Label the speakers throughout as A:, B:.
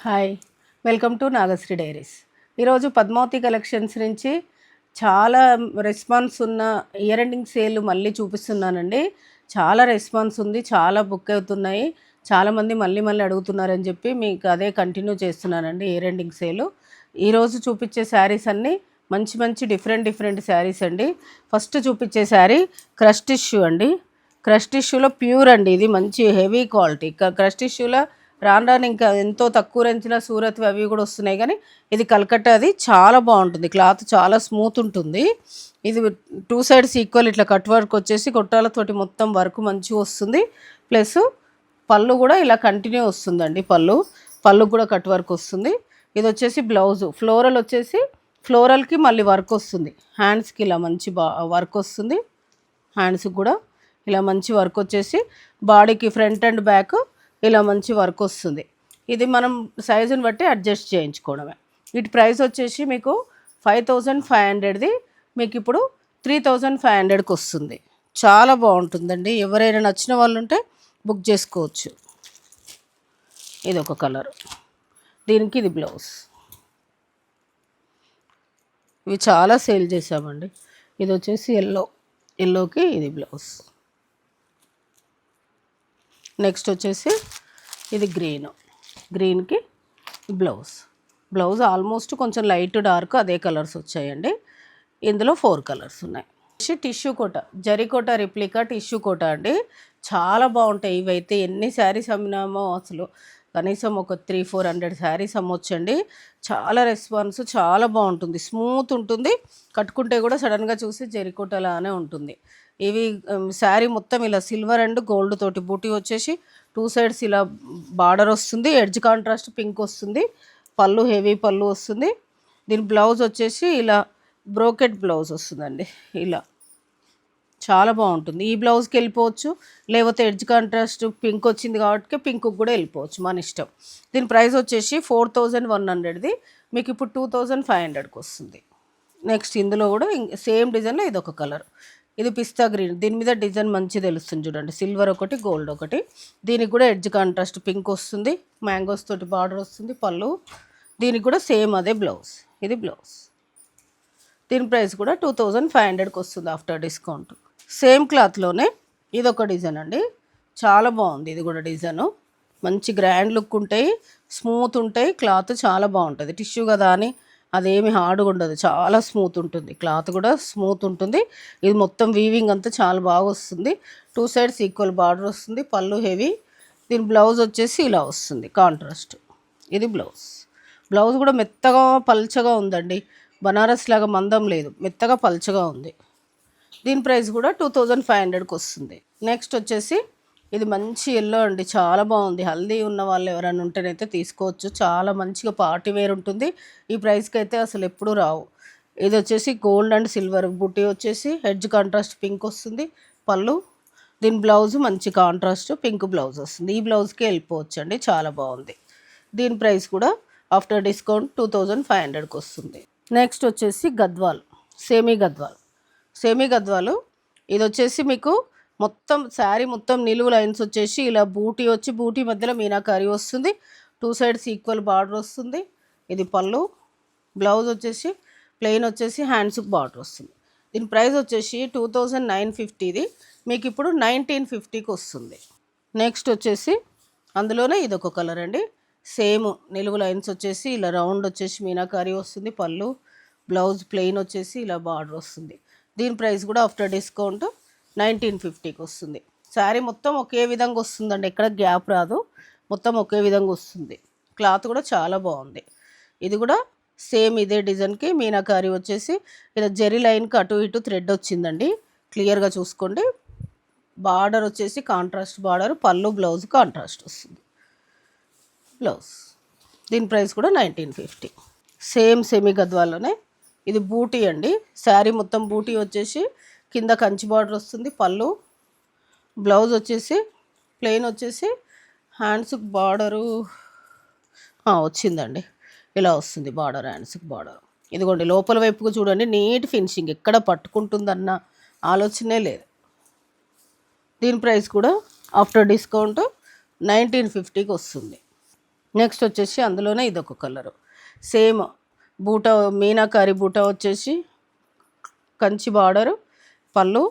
A: Hi, welcome to Nagasri diaries. ఈరోజు Padmavati collections నుంచి చాలా రెస్పాన్స్ ఉన్న ఇయర్ ఎండింగ్ సేల్ మళ్ళీ చూపిస్తున్నానండి. చాలా రెస్పాన్స్ ఉంది, చాలా బుక్ అవుతున్నాయి, చాలామంది మళ్ళీ అడుగుతున్నారని చెప్పి మీకు అదే కంటిన్యూ చేస్తున్నానండి ఇయర్ ఎండింగ్ సేలు. ఈరోజు చూపించే శారీస్ అన్నీ మంచి డిఫరెంట్ శారీస్ అండి. ఫస్ట్ చూపించే శారీ క్రష్ టిష్యూ అండి. క్రష్ టిష్యూలో ప్యూర్ అండి, ఇది మంచి హెవీ క్వాలిటీ. క్రష్ టిష్యూలో రాను ఇంకా ఎంతో తక్కువ రేంజ్లో సూరత్ అవి కూడా వస్తున్నాయి, కానీ ఇది కలకట్టాది. చాలా బాగుంటుంది, క్లాత్ చాలా స్మూత్ ఉంటుంది. ఇది 2 సైడ్స్ ఈక్వల్ ఇట్లా కట్ వర్క్ వచ్చేసి కొట్టాలతోటి మొత్తం వర్క్ మంచిగా వస్తుంది. ప్లస్ పళ్ళు కూడా ఇలా కంటిన్యూ వస్తుందండి. పళ్ళు కూడా కట్ వర్క్ వస్తుంది. ఇది వచ్చేసి బ్లౌజు ఫ్లోరల్ వచ్చేసి ఫ్లోరల్కి మళ్ళీ వర్క్ వస్తుంది. హ్యాండ్స్కి ఇలా మంచి వర్క్ వస్తుంది. హ్యాండ్స్కి కూడా ఇలా మంచి వర్క్ వచ్చేసి బాడీకి ఫ్రంట్ అండ్ బ్యాక్ ఇలా మంచి వర్క్ వస్తుంది. ఇది మనం సైజుని బట్టి అడ్జస్ట్ చేయించుకోవడమే. వీటి ప్రైస్ వచ్చేసి మీకు 5500ది మీకు ఇప్పుడు 3500కి వస్తుంది. చాలా బాగుంటుందండి. ఎవరైనా నచ్చిన వాళ్ళు ఉంటే బుక్ చేసుకోవచ్చు. ఇది ఒక కలర్, దీనికి ఇది బ్లౌజ్. ఇవి చాలా సేల్ చేసామండి. ఇది వచ్చేసి ఎల్లోకి ఇది బ్లౌజ్. నెక్స్ట్ వచ్చేసి ఇది గ్రీన్కి బ్లౌజ్ ఆల్మోస్ట్ కొంచెం లైట్ డార్క్ అదే కలర్స్ వచ్చాయండి. ఇందులో 4 కలర్స్ ఉన్నాయి. టిష్యూ కోట, జరీకోట రిప్లికా టిష్యూ కోట అండి. చాలా బాగుంటాయి. ఇవైతే ఎన్ని శారీస్ అమ్మినామో అసలు కనీసం ఒక 300-400 శారీస్ అమ్మొచ్చండి. చాలా రెస్పాన్స్, చాలా బాగుంటుంది, స్మూత్ ఉంటుంది. కట్టుకుంటే కూడా సడన్గా చూసి జరీకోట లానే ఉంటుంది. ఇవి శారీ మొత్తం ఇలా సిల్వర్ అండ్ గోల్డ్ తోటి బూటీ వచ్చేసి 2 సైడ్స్ ఇలా బార్డర్ వస్తుంది. ఎడ్జ్ కాంట్రాస్ట్ పింక్ వస్తుంది. పళ్ళు హెవీ పళ్ళు వస్తుంది. దీని బ్లౌజ్ వచ్చేసి ఇలా బ్రోకెట్ బ్లౌజ్ వస్తుందండి. ఇలా చాలా బాగుంటుంది. ఈ బ్లౌజ్కి వెళ్ళిపోవచ్చు, లేకపోతే ఎడ్జ్ కాంట్రాస్ట్ పింక్ వచ్చింది కాబట్టి పింక్కి కూడా వెళ్ళిపోవచ్చు, మన ఇష్టం. దీని ప్రైస్ వచ్చేసి 4100ది మీకు ఇప్పుడు 2500కి వస్తుంది. నెక్స్ట్ ఇందులో కూడా సేమ్ డిజైన్లో ఇది ఒక కలర్. ఇది పిస్తా గ్రీన్. దీని మీద డిజైన్ మంచి తెలుస్తుంది చూడండి. సిల్వర్ ఒకటి, గోల్డ్ ఒకటి. దీనికి కూడా ఎడ్జ్ కాంట్రాస్ట్ పింక్ వస్తుంది. మ్యాంగోస్ తోటి బార్డర్ వస్తుంది. పళ్ళు దీనికి కూడా సేమ్ అదే బ్లౌజ్. ఇది బ్లౌజ్. దీని ప్రైస్ కూడా 2500కి వస్తుంది ఆఫ్టర్ డిస్కౌంట్. సేమ్ క్లాత్లోనే ఇది ఒక డిజైన్ అండి. చాలా బాగుంది. ఇది కూడా డిజైను మంచి గ్రాండ్ లుక్ ఉంటాయి, స్మూత్ ఉంటాయి. క్లాత్ చాలా బాగుంటుంది. టిష్యూ కదా అని అదేమి హార్డ్గా ఉండదు, చాలా స్మూత్ ఉంటుంది. క్లాత్ కూడా స్మూత్ ఉంటుంది. ఇది మొత్తం వీవింగ్ అంతా చాలా బాగా వస్తుంది. 2 సైడ్స్ ఈక్వల్ బార్డర్ వస్తుంది. పళ్ళు హెవీ. దీని బ్లౌజ్ వచ్చేసి ఇలా వస్తుంది కాంట్రాస్ట్. ఇది బ్లౌజ్ కూడా మెత్తగా పల్చగా ఉందండి. బనారస్ లాగా మందం లేదు, మెత్తగా పల్చగా ఉంది. దీని ప్రైస్ కూడా 2500కి వస్తుంది. నెక్స్ట్ వచ్చేసి ఇది మంచి ఎల్లో అండి. చాలా బాగుంది. హల్దీ ఉన్న వాళ్ళు ఎవరైనా ఉంటేనైతే తీసుకోవచ్చు. చాలా మంచిగా పార్టీ వేర్ ఉంటుంది. ఈ ప్రైస్కి అయితే అసలు ఎప్పుడూ రావు. ఇది వచ్చేసి గోల్డ్ అండ్ సిల్వర్ బుట్టి వచ్చేసి ఎడ్జ్ కాంట్రాస్ట్ పింక్ వస్తుంది. పళ్ళు దీని బ్లౌజ్ మంచి కాంట్రాస్ట్ పింక్ బ్లౌజ్ వస్తుంది. ఈ బ్లౌజ్కి వెళ్ళిపోవచ్చు అండి. చాలా బాగుంది. దీని ప్రైస్ కూడా ఆఫ్టర్ డిస్కౌంట్ 2500కి వస్తుంది. నెక్స్ట్ వచ్చేసి సేమీ గద్వాలు. ఇది వచ్చేసి మీకు మొత్తం శారీ మొత్తం నిలువు లైన్స్ వచ్చేసి ఇలా బూటీ మధ్యలో మీనాకారి వస్తుంది. 2 సైడ్స్ ఈక్వల్ బార్డర్ వస్తుంది. ఇది పళ్ళు. బ్లౌజ్ వచ్చేసి ప్లెయిన్ వచ్చేసి హ్యాండ్స్కి బార్డర్ వస్తుంది. దీని ప్రైస్ వచ్చేసి 2950ది మీకు ఇప్పుడు 1950కి వస్తుంది. నెక్స్ట్ వచ్చేసి అందులోనే ఇది ఒక కలర్ అండి. సేమ్ నిలువు లైన్స్ వచ్చేసి ఇలా రౌండ్ వచ్చేసి మీనాకారి వస్తుంది. పళ్ళు బ్లౌజ్ ప్లెయిన్ వచ్చేసి ఇలా బార్డర్ వస్తుంది. దీని ప్రైస్ కూడా ఆఫ్టర్ డిస్కౌంట్ 1950కి వస్తుంది. శారీ మొత్తం ఒకే విధంగా వస్తుందండి, ఎక్కడ గ్యాప్ రాదు, మొత్తం ఒకే విధంగా వస్తుంది. క్లాత్ కూడా చాలా బాగుంది. ఇది కూడా సేమ్ ఇదే డిజైన్కి మీనాకారి వచ్చేసి ఇలా జెరీ లైన్కి అటు ఇటు థ్రెడ్ వచ్చిందండి. క్లియర్గా చూసుకోండి. బార్డర్ వచ్చేసి కాంట్రాస్ట్ బార్డర్. పళ్ళు బ్లౌజ్ కాంట్రాస్ట్ వస్తుంది. బ్లౌజ్ దీని ప్రైస్ కూడా 1950. సేమ్ సెమీ గద్వాల్లోనే ఇది బూటీ అండి. శారీ మొత్తం బూటీ వచ్చేసి కింద కంచి బార్డర్ వస్తుంది. పళ్ళు బ్లౌజ్ వచ్చేసి ప్లెయిన్ వచ్చేసి హ్యాండ్స్కి బార్డరు వచ్చిందండి. ఇలా వస్తుంది బార్డర్, హ్యాండ్స్కి బార్డర్. ఇదిగోండి లోపల వైపుకు చూడండి, నీట్ ఫినిషింగ్, ఎక్కడ పట్టుకుంటుందన్న ఆలోచనే లేదు. దీని ప్రైస్ కూడా ఆఫ్టర్ డిస్కౌంట్ 1950కి వస్తుంది. నెక్స్ట్ వచ్చేసి అందులోనే ఇదొక కలరు, సేమ్ బూటా మీనాకారి బూటా వచ్చేసి కంచి బార్డరు, పళ్ళు,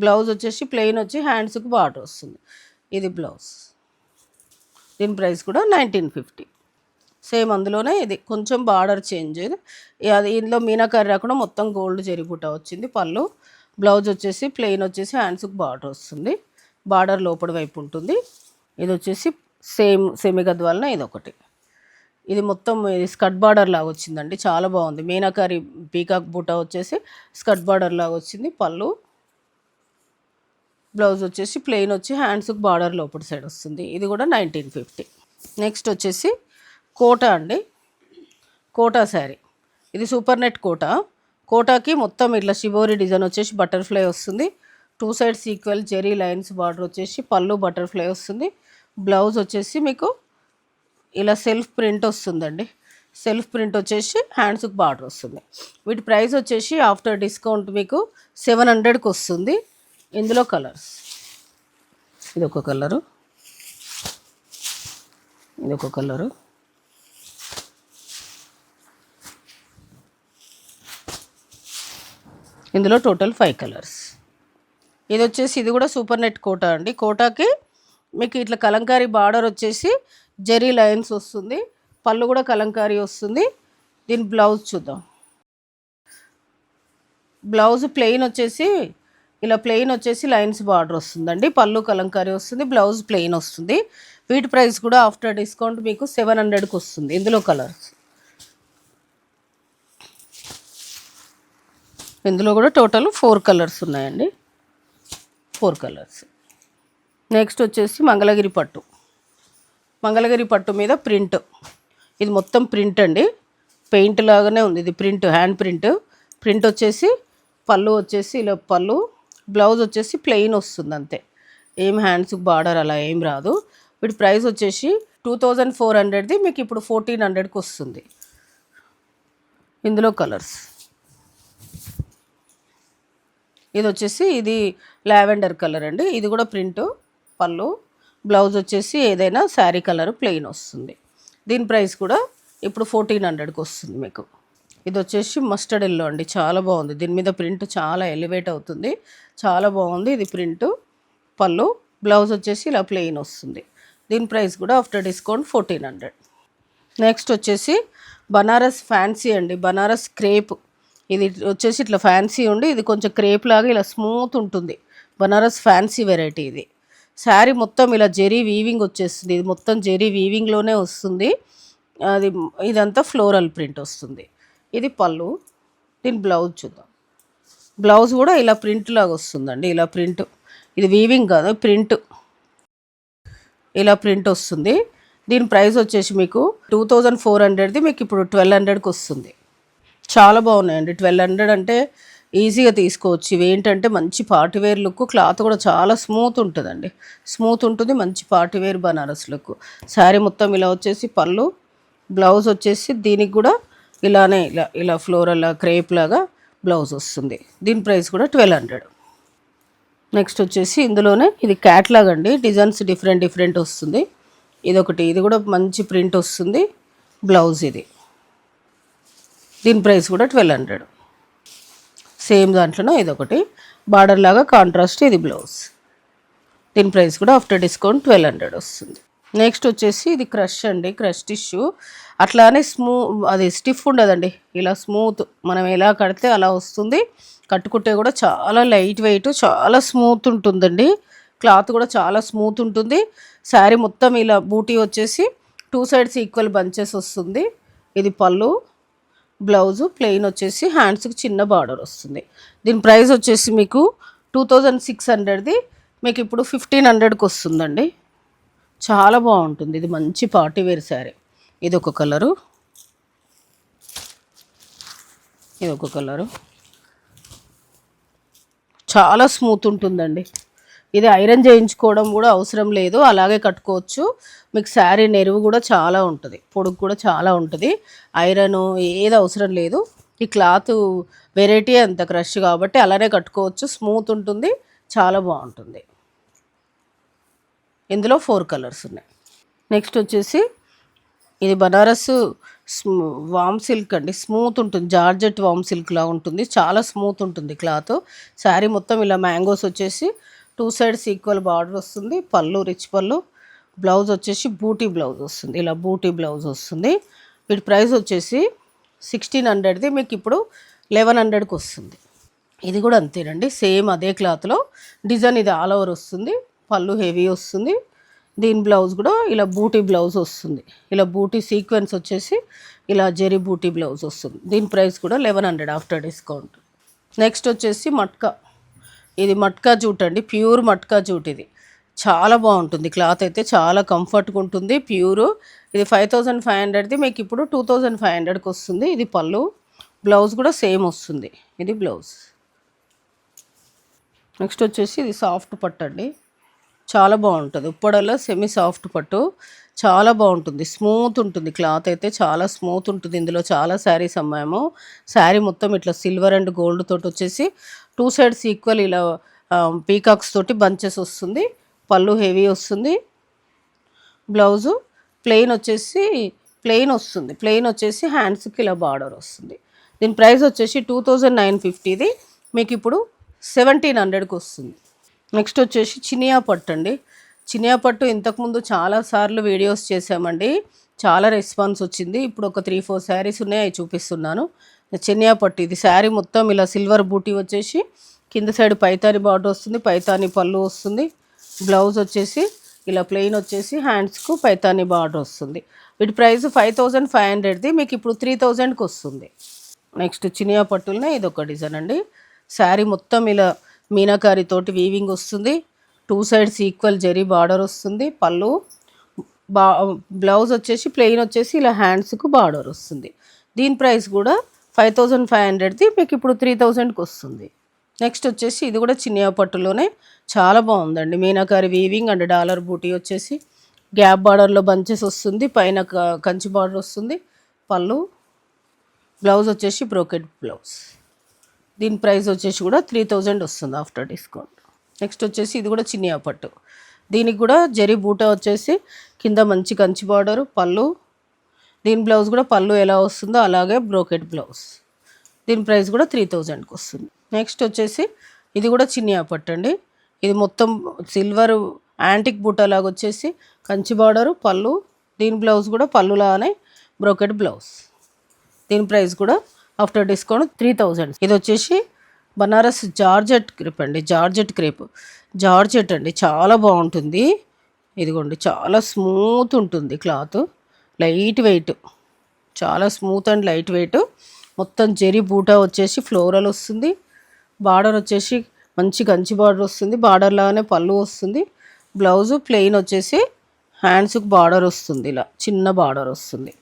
A: బ్లౌజ్ వచ్చేసి ప్లెయిన్ వచ్చి హ్యాండ్స్కి బార్డర్ వస్తుంది. ఇది బ్లౌజ్. దీని ప్రైస్ కూడా 1950. సేమ్ అందులోనే ఇది కొంచెం బార్డర్ చేంజ్. అది ఇందులో మీనాకారి రాకుండా మొత్తం గోల్డ్ జరీ బూటా వచ్చింది. పళ్ళు, బ్లౌజ్ వచ్చేసి ప్లెయిన్ వచ్చేసి హ్యాండ్స్కి బార్డర్ వస్తుంది. బార్డర్ లోపల వైపు ఉంటుంది. ఇది వచ్చేసి సేమ్ సెమీ గద్వాలన ఇదొకటి. ఇది మొత్తం స్కర్ట్ బార్డర్ లాగా వచ్చిందండి, చాలా బాగుంది. మీనాకారి పీకాక్ బూటా వచ్చేసి స్కర్ట్ బార్డర్ లాగా వచ్చింది. పళ్ళు, బ్లౌజ్ వచ్చేసి ప్లెయిన్ వచ్చి హ్యాండ్స్కి బార్డర్ లోపల సైడ్ వస్తుంది. ఇది కూడా 1950. నెక్స్ట్ వచ్చేసి కోటా అండి, కోటా శారీ. ఇది సూపర్ నెట్ కోటా. కోటాకి మొత్తం ఇట్లా షిబోరి డిజైన్ వచ్చేసి బటర్ఫ్లై వస్తుంది. 2 సైడ్స్ ఈక్వల్ జెరీ లైన్స్ బార్డర్ వచ్చేసి పళ్ళు బటర్ఫ్లై వస్తుంది. బ్లౌజ్ వచ్చేసి మీకు ఇలా సెల్ఫ్ ప్రింట్ వస్తుందండి. సెల్ఫ్ ప్రింట్ వచ్చేసి హ్యాండ్స్కి బార్డర్ వస్తుంది. వీటి ప్రైస్ వచ్చేసి ఆఫ్టర్ డిస్కౌంట్ మీకు 700కి వస్తుంది. ఇందులో కలర్స్, ఇదొక కలరు, ఇదొక కలరు, ఇందులో టోటల్ 5 కలర్స్. ఇది వచ్చేసి ఇది కూడా సూపర్ నెట్ కోటా అండి. కోటాకి మీకు ఇట్లా కలంకారీ బార్డర్ వచ్చేసి జెరీ లైన్స్ వస్తుంది. పళ్ళు కూడా కలంకారీ వస్తుంది. దీని బ్లౌజ్ చూద్దాం. బ్లౌజ్ ప్లెయిన్ వచ్చేసి ఇలా ప్లెయిన్ వచ్చేసి లైన్స్ బార్డర్ వస్తుందండి. పళ్ళు కలంకారీ వస్తుంది, బ్లౌజ్ ప్లెయిన్ వస్తుంది. వీటి ప్రైస్ కూడా ఆఫ్టర్ డిస్కౌంట్ మీకు 700కి వస్తుంది. ఇందులో కలర్స్, ఇందులో కూడా టోటల్ 4 కలర్స్ ఉన్నాయండి, 4 కలర్స్. నెక్స్ట్ వచ్చేసి మంగళగిరి పట్టు. మంగళగిరి పట్టు మీద ప్రింట్, ఇది మొత్తం ప్రింట్ అండి, పెయింట్ లాగానే ఉంది. ఇది ప్రింట్, హ్యాండ్ ప్రింట్. ప్రింట్ వచ్చేసి పళ్ళు వచ్చేసి ఇలా పళ్ళు, బ్లౌజ్ వచ్చేసి ప్లెయిన్ వస్తుంది అంతే, ఏం హ్యాండ్స్కి బార్డర్ అలా ఏం రాదు. వీటి ప్రైస్ వచ్చేసి 2400ది మీకు ఇప్పుడు 1400కి వస్తుంది. ఇందులో కలర్స్, ఇది వచ్చేసి ఇది లావెండర్ కలర్ అండి. ఇది కూడా ప్రింట్, పళ్ళు, బ్లౌజ్ వచ్చేసి ఏదైనా శారీ కలర్ ప్లెయిన్ వస్తుంది. దీని ప్రైస్ కూడా ఇప్పుడు 1400కి వస్తుంది మీకు. ఇది వచ్చేసి మస్టర్డ్ ఎల్లో అండి, చాలా బాగుంది. దీని మీద ప్రింట్ చాలా ఎలివేట్ అవుతుంది, చాలా బాగుంది. ఇది ప్రింట్, పళ్ళు, బ్లౌజ్ వచ్చేసి ఇలా ప్లెయిన్ వస్తుంది. దీని ప్రైస్ కూడా ఆఫ్టర్ డిస్కౌంట్ 1400. నెక్స్ట్ వచ్చేసి బనారస్ ఫ్యాన్సీ అండి, బనారస్ క్రేప్. ఇది వచ్చేసి ఇట్లా ఫ్యాన్సీ ఉండి ఇది కొంచెం క్రేప్ లాగా ఇలా స్మూత్ ఉంటుంది. బనారస్ ఫ్యాన్సీ వెరైటీ ఇది. శారీ మొత్తం ఇలా జెరీ వీవింగ్ వచ్చేస్తుంది. ఇది మొత్తం జెరీ వీవింగ్లోనే వస్తుంది. అది ఇదంతా ఫ్లోరల్ ప్రింట్ వస్తుంది. ఇది పళ్ళు. దీని బ్లౌజ్ చూద్దాం. బ్లౌజ్ కూడా ఇలా ప్రింట్ లాగా వస్తుందండి, ఇలా ప్రింట్. ఇది వీవింగ్ కాదు, ప్రింట్, ఇలా ప్రింట్ వస్తుంది. దీని ప్రైస్ వచ్చేసి మీకు 2400ది మీకు ఇప్పుడు 1200కి వస్తుంది. చాలా బాగున్నాయండి. 1200 అంటే ఈజీగా తీసుకోవచ్చు. ఇవి ఏంటంటే మంచి పార్టీవేర్ లుక్, క్లాత్ కూడా చాలా స్మూత్ ఉంటుందండి, స్మూత్ ఉంటుంది, మంచి పార్టీవేర్ బనారస్ లుక్. శారీ మొత్తం ఇలా వచ్చేసి పళ్ళు, బ్లౌజ్ వచ్చేసి దీనికి కూడా ఇలానే ఇలా ఇలా ఫ్లోరల్ క్రేప్ లాగా బ్లౌజ్ వస్తుంది. దీని ప్రైస్ కూడా 1200. నెక్స్ట్ వచ్చేసి ఇందులోనే ఇది క్యాట్లాగ్ అండి, డిజైన్స్ డిఫరెంట్ డిఫరెంట్ వస్తుంది. ఇదొకటి, ఇది కూడా మంచి ప్రింట్ వస్తుంది. బ్లౌజ్ ఇది, దీని ప్రైస్ కూడా 1200. సేమ్ దాంట్లోనే ఇదొకటి బార్డర్ లాగా కాంట్రాస్ట్, ఇది బ్లౌజ్. దీని ప్రైస్ కూడా ఆఫ్టర్ డిస్కౌంట్ 1200 వస్తుంది. నెక్స్ట్ వచ్చేసి ఇది క్రష్ అండి, క్రష్ టిష్యూ. అట్లానే అది స్టిఫ్ ఉండదండి, ఇలా స్మూత్, మనం ఎలా కడితే అలా వస్తుంది. కట్టుకుంటే కూడా చాలా లైట్ వెయిట్, చాలా స్మూత్ ఉంటుందండి. క్లాత్ కూడా చాలా స్మూత్ ఉంటుంది. శారీ మొత్తం ఇలా బూటీ వచ్చేసి 2 సైడ్స్ ఈక్వల్ బంచెస్ వస్తుంది. ఇది పళ్ళు, బ్లౌజు ప్లెయిన్ వచ్చేసి హ్యాండ్స్కి చిన్న బార్డర్ వస్తుంది. దీని ప్రైస్ వచ్చేసి మీకు 2600ది మీకు ఇప్పుడు 1500కి వస్తుందండి. చాలా బాగుంటుంది. ఇది మంచి పార్టీవేర్ శారీ. ఇది ఒక కలరు, ఇది ఒక కలరు, చాలా స్మూత్ ఉంటుందండి. ఇది ఐరన్ చేయించుకోవడం కూడా అవసరం లేదు, అలాగే కట్టుకోవచ్చు. మీకు శారీ నెరువు కూడా చాలా ఉంటుంది, పొడుగు కూడా చాలా ఉంటుంది. ఐరన్ ఏది అవసరం లేదు. ఈ క్లాత్ వెరైటీ అంత క్రష్ కాబట్టి అలానే కట్టుకోవచ్చు, స్మూత్ ఉంటుంది, చాలా బాగుంటుంది. ఇందులో 4 కలర్స్ ఉన్నాయి. నెక్స్ట్ వచ్చేసి ఇది బనారస్ వామ్ సిల్క్ అండి, స్మూత్ ఉంటుంది, జార్జెట్ వామ్ సిల్క్ లా ఉంటుంది, చాలా స్మూత్ ఉంటుంది క్లాత్. శారీ మొత్తం ఇలా మ్యాంగోస్ వచ్చేసి 2 సైడ్స్ ఈక్వల్ బార్డర్ వస్తుంది, పళ్ళు రిచ్ పళ్ళు, బ్లౌజ్ వచ్చేసి బూటీ బ్లౌజ్ వస్తుంది, ఇలా బూటీ బ్లౌజ్ వస్తుంది. వీటి ప్రైస్ వచ్చేసి 1600ది మీకు ఇప్పుడు 1100కి వస్తుంది. ఇది కూడా అంతేనండి, సేమ్ అదే క్లాత్లో డిజైన్ ఇది ఆల్ ఓవర్ వస్తుంది, పళ్ళు హెవీ వస్తుంది. దీని బ్లౌజ్ కూడా ఇలా బూటీ బ్లౌజ్ వస్తుంది, ఇలా బూటీ సీక్వెన్స్ వచ్చేసి ఇలా జెరీ బూటీ బ్లౌజ్ వస్తుంది. దీని ప్రైస్ కూడా 1100 ఆఫ్టర్ డిస్కౌంట్. నెక్స్ట్ వచ్చేసి మట్కా, ఇది మట్కా జూట్ అండి, ప్యూర్ మట్కా జూట్. ఇది చాలా బాగుంటుంది క్లాత్, అయితే చాలా కంఫర్ట్గా ఉంటుంది, ప్యూర్. ఇది 5500ది మీకు ఇప్పుడు 2500కి వస్తుంది. ఇది పళ్ళు, బ్లౌజ్ కూడా సేమ్ వస్తుంది, ఇది బ్లౌజ్. నెక్స్ట్ వచ్చేసి ఇది సాఫ్ట్ పట్టు అండి, చాలా బాగుంటుంది, ఉప్పడలో సెమీ సాఫ్ట్ పట్టు, చాలా బాగుంటుంది, స్మూత్ ఉంటుంది క్లాత్, అయితే చాలా స్మూత్ ఉంటుంది. ఇందులో చాలా శారీస్ అమ్మాము. శారీ మొత్తం ఇట్లా సిల్వర్ అండ్ గోల్డ్ తోటి వచ్చేసి 2 సైడ్స్ ఈక్వల్ ఇలా పీకాక్స్ తోటి బంచెస్ వస్తుంది, పళ్ళు హెవీ వస్తుంది, బ్లౌజు ప్లెయిన్ వచ్చేసి ప్లెయిన్ వస్తుంది, ప్లెయిన్ వచ్చేసి హ్యాండ్స్కి ఇలా బార్డర్ వస్తుంది. దీని ప్రైస్ వచ్చేసి 2950ది మీకు ఇప్పుడు 1700కి వస్తుంది. నెక్స్ట్ వచ్చేసి చినియా పట్టు అండి, చినియా పట్టు ఇంతకుముందు చాలాసార్లు వీడియోస్ చేసామండి, చాలా రెస్పాన్స్ వచ్చింది. ఇప్పుడు ఒక 3-4 శారీస్ ఉన్నాయి, అవి చూపిస్తున్నాను. చినియా పట్టు, ఇది శారీ మొత్తం ఇలా సిల్వర్ బూటీ వచ్చేసి కింద సైడ్ పైతాని బార్డర్ వస్తుంది, పైతాని పళ్ళు వస్తుంది, బ్లౌజ్ వచ్చేసి ఇలా ప్లెయిన్ వచ్చేసి హ్యాండ్స్కు పైతాని బార్డర్ వస్తుంది. వీటి ప్రైస్ 5500ది మీకు ఇప్పుడు 3000కి వస్తుంది. నెక్స్ట్ చినియా పట్టులనే ఇది ఒక డిజైన్ అండి, శారీ మొత్తం ఇలా మీనాకారి తోటి వీవింగ్ వస్తుంది, 2 సైడ్స్ ఈక్వల్ జరీ బార్డర్ వస్తుంది, పళ్ళు బ్లౌజ్ వచ్చేసి ప్లెయిన్ వచ్చేసి ఇలా హ్యాండ్స్కు బార్డర్ వస్తుంది. దీని ప్రైస్ కూడా 5500ది మీకు ఇప్పుడు 3000కి వస్తుంది. నెక్స్ట్ వచ్చేసి ఇది కూడా చినియా పట్టులోనే చాలా బాగుందండి, మీనాకారి వీవింగ్ అండ్ డాలర్ బూటీ వచ్చేసి గ్యాప్ బార్డర్లో బంచెస్ వస్తుంది, పైన కంచి బార్డర్ వస్తుంది, పళ్ళు బ్లౌజ్ వచ్చేసి బ్రోకెట్ బ్లౌజ్. దీని ప్రైస్ వచ్చేసి కూడా 3000 వస్తుంది ఆఫ్టర్ డిస్కౌంట్. నెక్స్ట్ వచ్చేసి ఇది కూడా చినియా పట్టు, దీనికి కూడా జరీ బూటా వచ్చేసి కింద మంచి కంచి బార్డరు, పళ్ళు, దీని బ్లౌజ్ కూడా పళ్ళు ఎలా వస్తుందో అలాగే బ్రోకెట్ బ్లౌజ్. దీని ప్రైస్ కూడా 3000కి వస్తుంది. నెక్స్ట్ వచ్చేసి ఇది కూడా చినియా పట్టు అండి, ఇది మొత్తం సిల్వర్ యాంటిక్ బూటా లాగా వచ్చేసి కంచి బార్డరు, పళ్ళు, దీని బ్లౌజ్ కూడా పళ్ళులానే బ్రోకెట్ బ్లౌజ్. దీని ప్రైస్ కూడా ఆఫ్టర్ డిస్కౌంట్ 3000. ఇది వచ్చేసి బనారస్ జార్జెట్ క్రేప్ అండి, జార్జెట్ క్రేప్, జార్జెట్ అండి, చాలా బాగుంటుంది. ఇదిగోండి చాలా స్మూత్ ఉంటుంది క్లాత్, లైట్ వెయిట్, చాలా స్మూత్ అండ్ లైట్ వెయిట్. మొత్తం జరీ బూటా వచ్చేసి ఫ్లోరల్ వస్తుంది, బార్డర్ వచ్చేసి మంచి కంచి బార్డర్ వస్తుంది, బార్డర్ లాగానే పళ్ళు వస్తుంది, బ్లౌజు ప్లెయిన్ వచ్చేసి హ్యాండ్స్కి బార్డర్ వస్తుంది, ఇలా చిన్న బార్డర్ వస్తుంది.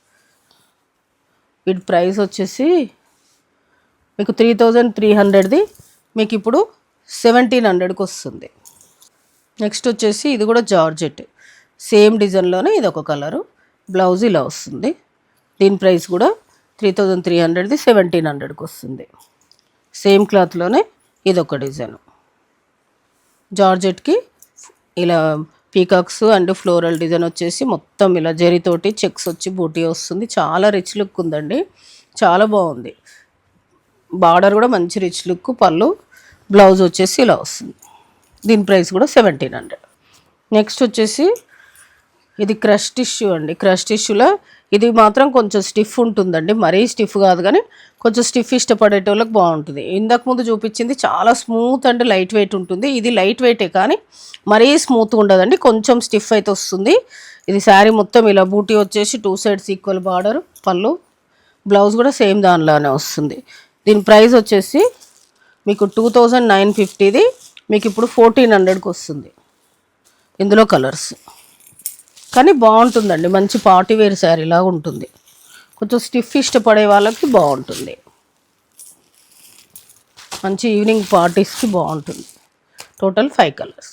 A: వీటి ప్రైస్ వచ్చేసి మీకు 3300ది మీకు ఇప్పుడు 1700కి వస్తుంది. నెక్స్ట్ వచ్చేసి ఇది కూడా జార్జెట్, సేమ్ డిజైన్లోనే ఇది ఒక కలరు, బ్లౌజ్ ఇలా వస్తుంది. దీని ప్రైస్ కూడా 3300ది 1700కి వస్తుంది. సేమ్ క్లాత్లోనే ఇది ఒక డిజైన్, జార్జెట్కి ఇలా పీకాక్స్ అండ్ ఫ్లోరల్ డిజైన్ వచ్చేసి మొత్తం ఇలా జరీతోటి చెక్స్ వచ్చి బూటీ వస్తుంది, చాలా రిచ్ లుక్ ఉందండి, చాలా బాగుంది. బార్డర్ కూడా మంచి రిచ్ లుక్, పళ్ళు బ్లౌజ్ వచ్చేసి ఇలా వస్తుంది. దీని ప్రైస్ కూడా 1700. నెక్స్ట్ వచ్చేసి ఇది క్రష్ టిష్యూ అండి, క్రష్ టిష్యూలో ఇది మాత్రం కొంచెం స్టిఫ్ ఉంటుందండి, మరీ స్టిఫ్ కాదు కానీ కొంచెం స్టిఫ్ ఇష్టపడేటోళ్ళకి బాగుంటుంది. ఇంతకుముందు చూపించింది చాలా స్మూత్ అండ్ లైట్ వెయిట్ ఉంటుంది, ఇది లైట్ వెయిటే కానీ మరీ స్మూత్గా ఉండదండి, కొంచెం స్టిఫ్ అయితే వస్తుంది. ఇది శారీ మొత్తం ఇలా బూటీ వచ్చేసి 2 సైడ్స్ ఈక్వల్ బార్డర్, పళ్ళు, బ్లౌజ్ కూడా సేమ్ దానిలానే వస్తుంది. దీని ప్రైస్ వచ్చేసి మీకు 2950ది మీకు ఇప్పుడు 1400కి వస్తుంది. ఇందులో కలర్స్ కానీ బాగుంటుందండి, మంచి పార్టీ వేర్ శారీ లాగా ఉంటుంది, కొంచెం స్టిఫ్ ఇష్టపడే వాళ్ళకి బాగుంటుంది, మంచి ఈవినింగ్ పార్టీస్కి బాగుంటుంది. Total 5 colours.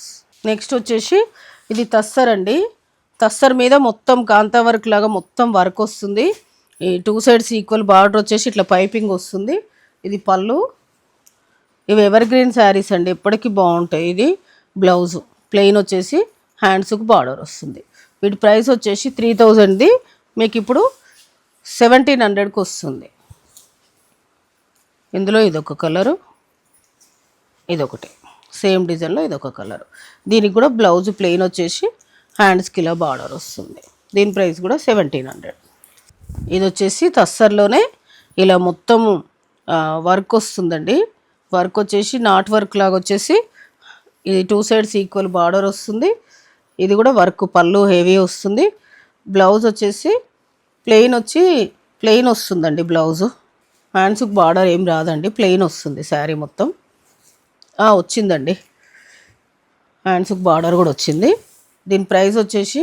A: నెక్స్ట్ వచ్చేసి ఇది తస్సర్ అండి, తస్సర్ మీద మొత్తం కాంతా వర్క్ లాగా మొత్తం వర్క్ వస్తుంది, ఈ 2 సైడ్స్ ఈక్వల్ బార్డర్ వచ్చేసి ఇట్లా పైపింగ్ వస్తుంది. ఇది పళ్ళు, ఇవి ఎవర్ గ్రీన్ శారీస్ అండి, ఎప్పటికీ బాగుంటాయి. ఇది బ్లౌజు ప్లెయిన్ వచ్చేసి హ్యాండ్స్కి బార్డర్ వస్తుంది. వీటి ప్రైస్ వచ్చేసి 3000ది మీకు ఇప్పుడు 1700కి వస్తుంది. ఇందులో ఇదొక కలరు, ఇదొకటి సేమ్ డిజైన్లో ఇదొక కలరు. దీనికి కూడా బ్లౌజ్ ప్లెయిన్ వచ్చేసి హ్యాండ్స్కి ఇలా బార్డర్ వస్తుంది. దీని ప్రైస్ కూడా 1700. ఇది వచ్చేసి తస్సర్లోనే ఇలా మొత్తము వర్క్ వస్తుందండి. వర్క్ వచ్చేసి నాట్ వర్క్ లాగా వచ్చేసి ఇది 2 సైడ్స్ ఈక్వల్ బార్డర్ వస్తుంది. ఇది కూడా వర్క్ పళ్ళు హెవీ వస్తుంది. బ్లౌజ్ వచ్చేసి ప్లెయిన్ వస్తుందండి. బ్లౌజు హ్యాండ్స్కి బార్డర్ ఏం రాదండి, ప్లెయిన్ వస్తుంది శారీ మొత్తం. వచ్చిందండి, హ్యాండ్స్కి బార్డర్ కూడా వచ్చింది. దీని ప్రైస్ వచ్చేసి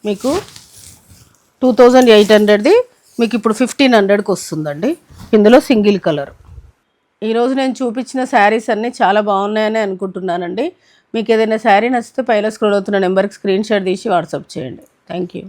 A: మీకు 2800ది మీకు ఇప్పుడు 1500కి వస్తుందండి. ఇందులో సింగిల్ కలర్. ఈరోజు నేను చూపించిన శారీస్ అన్నీ చాలా బాగున్నాయని అనుకుంటున్నానండి. మీకు ఏదైనా శారీ నచ్చితే పైన స్క్రోల్ అవుతున్న నెంబర్కి స్క్రీన్ షాట్ తీసి వాట్సాప్ చేయండి. Thank you.